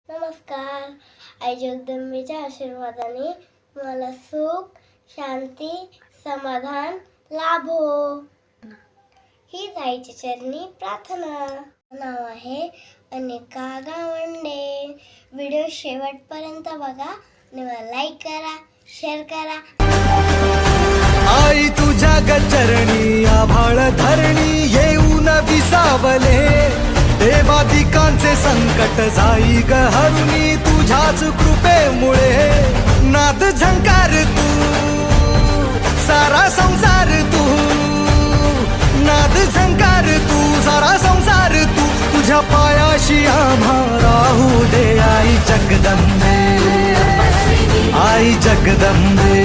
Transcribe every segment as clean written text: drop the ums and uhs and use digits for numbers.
नमस्कार. आई जगदंबेच्या आशीर्वादाने मला सुख, शांती, समाधान लाभो. हीच आईच्या चरणी प्रार्थना. नाव आहे अनिका गावंडे. व्हिडिओ शेवटपर्यंत बघा आणि मला लाईक करा, शेअर करा. आई तुझ्या गचरणी आभाळ धरणी येऊन विसावले, देवादिकांचे संकट जाई ग हरुणी तुझ्याच कृपेमुळे. नाद झंकार तू सारा संसार तू, नाद झंकार तू सारा संसार तू, तुझ्या पायाशी आम्हा राहू दे. आई जगदंबे, आई जगदंबे,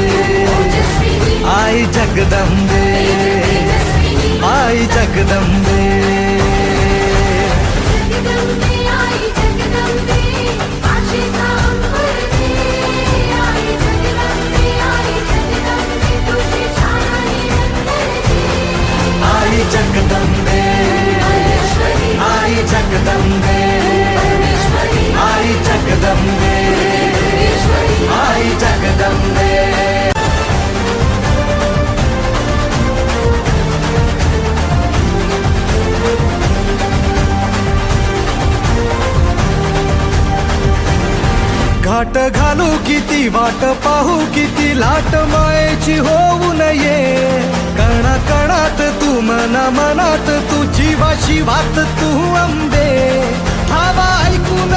आई जगदंबे, आई जगदंबे. आई जगदंबे, आई जगदंबे, आई जगदंबे, आई जगदंबे. घाट घालू किती वाट पाहू किती लाट मायेची होऊ नये. कणा कणात तू मना मनात तू जीवाशी वात तू अंबे. धावा ऐकून